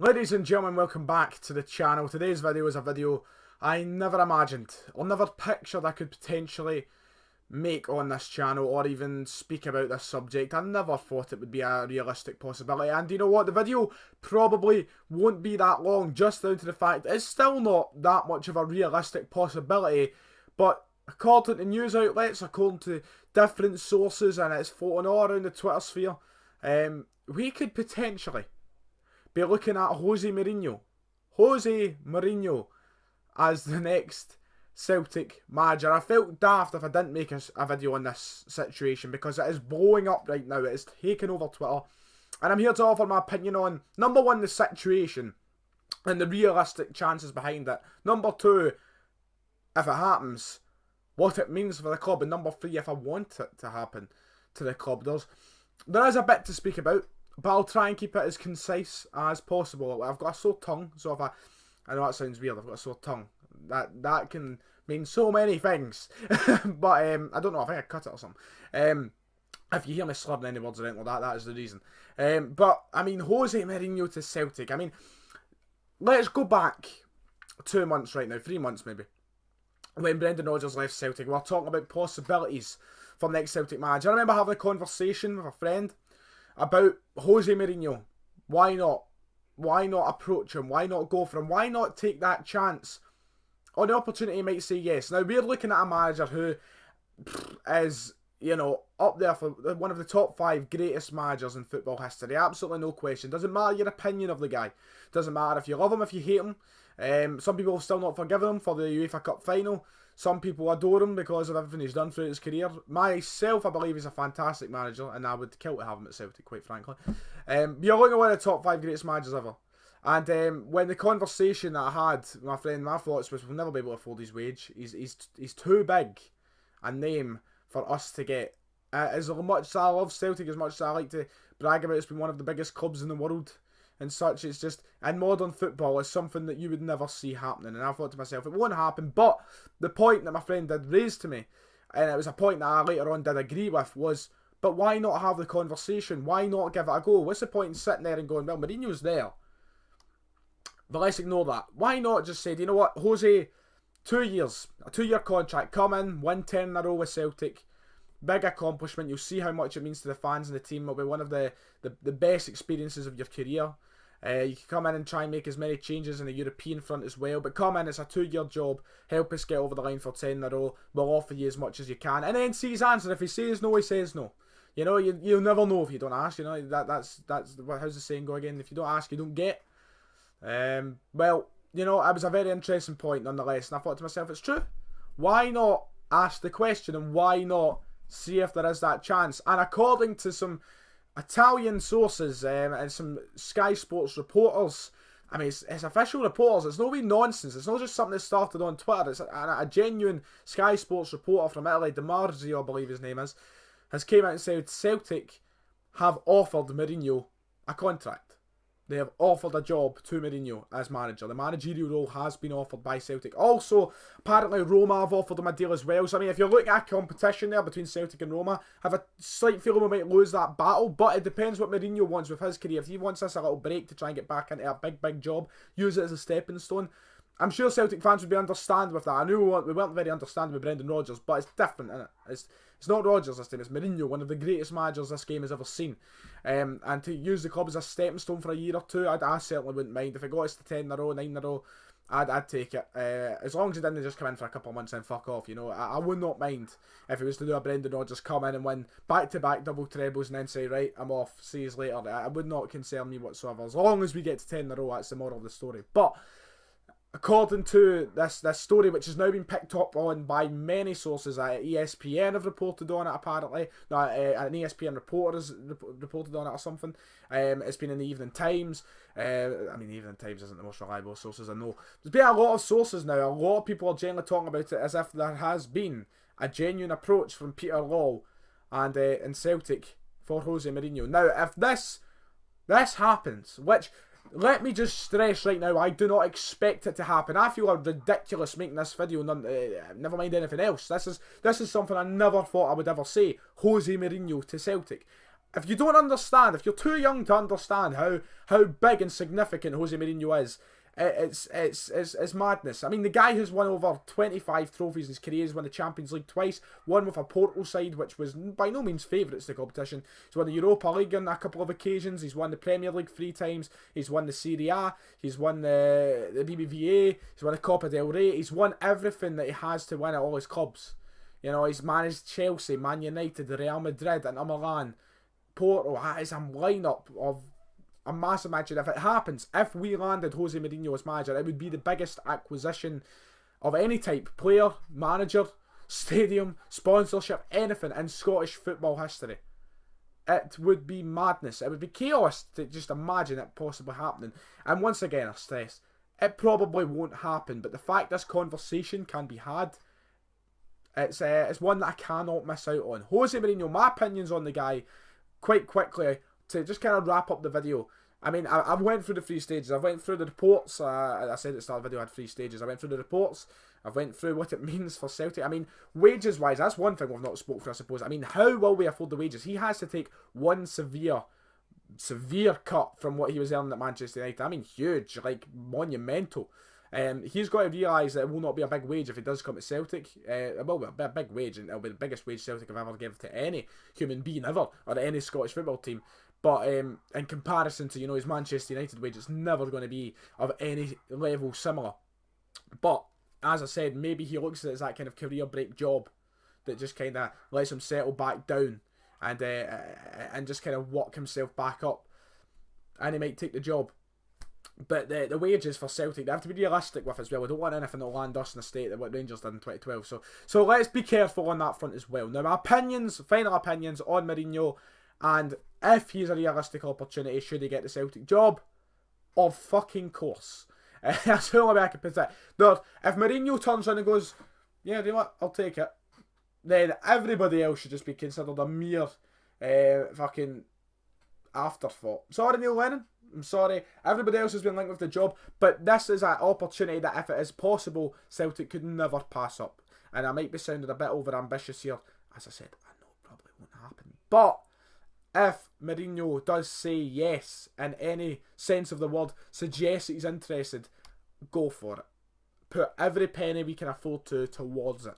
Ladies and gentlemen, welcome back to the channel. Today's video is a video I never imagined or never pictured I could potentially make on this channel or even speak about this subject. I never thought it would be a realistic possibility, and you know what, the video probably won't be that long, just down to the fact it's still not that much of a realistic possibility, but according to news outlets, according to different sources, and it's floating all around the Twitter sphere, we could potentially be looking at Jose Mourinho as the next Celtic manager. I felt daft if I didn't make a video on this situation because it is blowing up right now. It is taking over Twitter, and I'm here to offer my opinion on, number one, the situation and the realistic chances behind it. Number two, if it happens, what it means for the club. And number three, if I want it to happen to the club. There is a bit to speak about, but I'll try and keep it as concise as possible. I've got a sore tongue, so if I know that sounds weird, I've got a sore tongue. That can mean so many things. But I don't know, I think I cut it or something. If you hear me slurring any words or anything like that is the reason. But, I mean, Jose Mourinho to Celtic. I mean, let's go back 2 months right now, 3 months maybe, when Brendan Rodgers left Celtic. We were talking about possibilities for the next Celtic manager. I remember having a conversation with a friend about Jose Mourinho. Why not? Why not approach him? Why not go for him? Why not take that chance? On the opportunity, he might say yes. Now, we're looking at a manager who is, you know, up there for one of the top 5 greatest managers in football history. Absolutely no question. Doesn't matter your opinion of the guy. Doesn't matter if you love him, if you hate him. Some people have still not forgiven him for the UEFA Cup final. Some people adore him because of everything he's done throughout his career. Myself, I believe he's a fantastic manager, and I would kill to have him at Celtic, quite frankly. You're looking at one of the top 5 greatest managers ever. And when the conversation that I had with my friend, my thoughts was, we'll never be able to afford his wage. He's too big a name for us to get. As much as I love Celtic, as much as I like to brag about it's been one of the biggest clubs in the world and such, it's just, in modern football, it's something that you would never see happening. And I thought to myself, it won't happen. But the point that my friend did raise to me, and it was a point that I later on did agree with, was, but why not have the conversation? Why not give it a go? What's the point in sitting there and going, well, Mourinho's there, but let's ignore that. Why not just say, do you know what, Jose, 2 years, a 2-year contract, come in, win 10 in a row with Celtic, big accomplishment. You'll see how much it means to the fans and the team. It'll be one of the best experiences of your career. You can come in and try and make as many changes in the European front as well, but come in, it's a 2-year job, help us get over the line for 10 in a row, we'll offer you as much as you can, and then see his answer. If he says no, he says no. You know, you'll never know if you don't ask. You know, that's how's the saying go again? If you don't ask, you don't get. Well, you know, it was a very interesting point nonetheless, and I thought to myself, it's true. Why not ask the question, and why not see if there is that chance? And according to some Italian sources and some Sky Sports reporters, I mean, it's official reporters, it's no wee nonsense, it's not just something that started on Twitter, it's a genuine Sky Sports reporter from Italy, DiMarzio, I believe his name is, has came out and said Celtic have offered Mourinho a contract. They have offered a job to Mourinho as manager. The managerial role has been offered by Celtic. Also, apparently Roma have offered him a deal as well. So, I mean, if you're looking at a competition there between Celtic and Roma, I have a slight feeling we might lose that battle. But it depends what Mourinho wants with his career. If he wants this a little break to try and get back into a big job, use it as a stepping stone, I'm sure Celtic fans would be understanding with that. I knew we weren't very understanding with Brendan Rodgers, but it's different, isn't it? It's not Rodgers this time, it's Mourinho, one of the greatest managers this game has ever seen. And to use the club as a stepping stone for a year or two, I certainly wouldn't mind. If it got us to 10 in a row, 9 in a row, I'd take it. As long as he didn't just come in for a couple of months and fuck off, you know. I would not mind if he was to do a Brendan Rodgers, come in and win back-to-back double trebles and then say, right, I'm off, see you later. It would not concern me whatsoever. As long as we get to 10 in a row, that's the moral of the story. But according to this story, which has now been picked up on by many sources, ESPN have reported on it apparently. No, an ESPN reporter has reported on it or something. It's been in the Evening Times. I mean, the Evening Times isn't the most reliable sources I know. There's been a lot of sources now. A lot of people are generally talking about it as if there has been a genuine approach from Peter Law and Celtic for Jose Mourinho. Now, if this happens, which, let me just stress right now, I do not expect it to happen. I feel ridiculous making this video, never mind anything else. This is something I never thought I would ever say. Jose Mourinho to Celtic. if you don't understand, if you're too young to understand how big and significant Jose Mourinho is, it's madness. I mean, the guy who's won over 25 trophies in his career, he's won the Champions League twice, won with a Porto side, which was by no means favourites to the competition. He's won the Europa League on a couple of occasions, he's won the Premier League 3 times, he's won the Serie A, he's won the BBVA, he's won the Copa del Rey, he's won everything that he has to win at all his clubs. You know, he's managed Chelsea, Man United, Real Madrid, Inter Milan, Porto. That is a lineup of a massive match. If it happens, if we landed Jose Mourinho as manager, it would be the biggest acquisition of any type, player, manager, stadium, sponsorship, anything in Scottish football history. It would be madness. It would be chaos to just imagine it possibly happening. And once again, I stress, it probably won't happen, but the fact this conversation can be had, it's one that I cannot miss out on. Jose Mourinho, my opinions on the guy, quite quickly, to just kind of wrap up the video. I mean, I went through the 3 stages. I went through the reports. I said at the start of the video I had 3 stages. I went through the reports. I went through what it means for Celtic. I mean, wages-wise, that's one thing we've not spoke for, I suppose. I mean, how will we afford the wages? He has to take one severe cut from what he was earning at Manchester United. I mean, huge, like monumental. He's got to realise that it will not be a big wage if he does come to Celtic. It will be a big wage, and it'll be the biggest wage Celtic have ever given to any human being ever, or any Scottish football team. But in comparison to, you know, his Manchester United wage, it's never going to be of any level similar. But as I said, maybe he looks at it as that kind of career break job that just kind of lets him settle back down and just kind of work himself back up, and he might take the job. But the wages for Celtic, they have to be realistic with as well. We don't want anything that'll land us in the state that what Rangers did in 2012. So let's be careful on that front as well. Now, my final opinions on Mourinho, and if he's a realistic opportunity, should he get the Celtic job? Of fucking course. That's the only way I can put it. But if Mourinho turns around and goes, yeah, you know what, I'll take it, then everybody else should just be considered a mere fucking afterthought. Sorry, Neil Lennon. I'm sorry. Everybody else has been linked with the job, but this is an opportunity that, if it is possible, Celtic could never pass up. And I might be sounding a bit over ambitious here. As I said, I know it probably won't happen. But if Mourinho does say yes, in any sense of the word, suggests that he's interested, go for it. Put every penny we can afford towards it,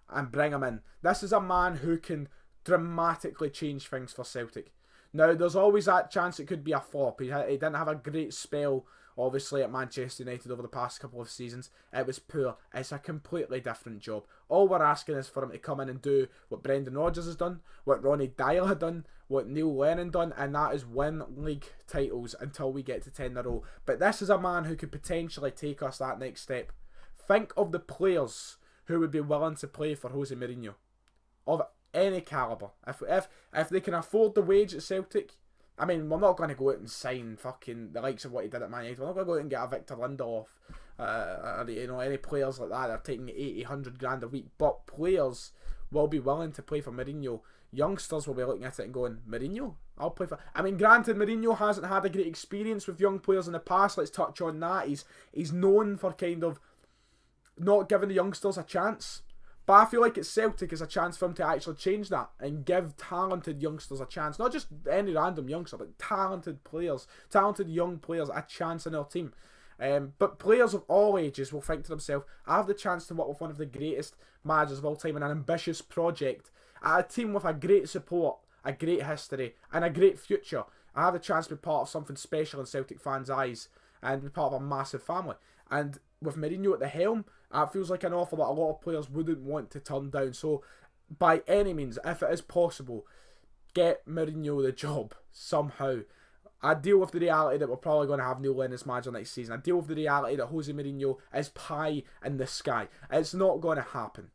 and bring him in. This is a man who can dramatically change things for Celtic. Now, there's always that chance it could be a flop. He didn't have a great spell, obviously, at Manchester United over the past couple of seasons. It was poor. It's a completely different job. All we're asking is for him to come in and do what Brendan Rodgers has done, what Ronnie Dyle had done, what Neil Lennon done, and that is win league titles until we get to 10 in a row. But this is a man who could potentially take us that next step. Think of the players who would be willing to play for Jose Mourinho, of any calibre. If they can afford the wage at Celtic, I mean, we're not going to go out and sign fucking the likes of what he did at Man United. We're not going to go out and get a Victor Lindelof, you know, any players like that. They're taking 80, 100 grand a week. But players will be willing to play for Mourinho. Youngsters will be looking at it and going, Mourinho? I'll play for... I mean, granted, Mourinho hasn't had a great experience with young players in the past. Let's touch on that. He's known for kind of not giving the youngsters a chance. But I feel like at Celtic is a chance for him to actually change that and give talented youngsters a chance. Not just any random youngster, but talented players, talented young players, a chance in our team. But players of all ages will think to themselves, I have the chance to work with one of the greatest managers of all time in an ambitious project, at a team with a great support, a great history, and a great future. I have the chance to be part of something special in Celtic fans' eyes and be part of a massive family. And with Mourinho at the helm, it feels like an offer that a lot of players wouldn't want to turn down. So, by any means, if it is possible, get Mourinho the job somehow. I deal with the reality that we're probably going to have Neil Lennon as manager next season. I deal with the reality that Jose Mourinho is pie in the sky. It's not going to happen.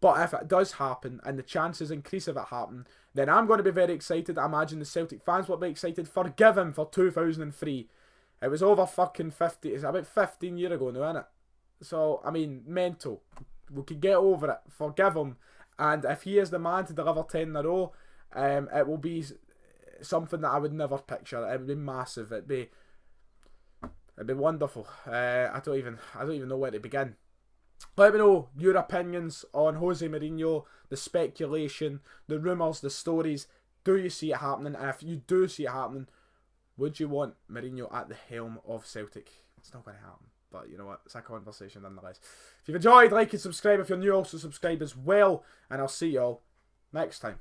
But if it does happen, and the chances increase of it happening, then I'm going to be very excited. I imagine the Celtic fans will be excited. Forgive him for 2003. It was over fucking 50. It's about 15 years ago now, isn't it? So, I mean, mental. We could get over it. Forgive him. And if he is the man to deliver 10 in a row, it will be something that I would never picture. It would be massive. It'd be wonderful. I don't even know where to begin. Let me know your opinions on Jose Mourinho, the speculation, the rumours, the stories. Do you see it happening? And if you do see it happening, would you want Mourinho at the helm of Celtic? It's not going to happen. But you know what? It's a conversation nonetheless. If you've enjoyed, like and subscribe. If you're new, also subscribe as well. And I'll see you all next time.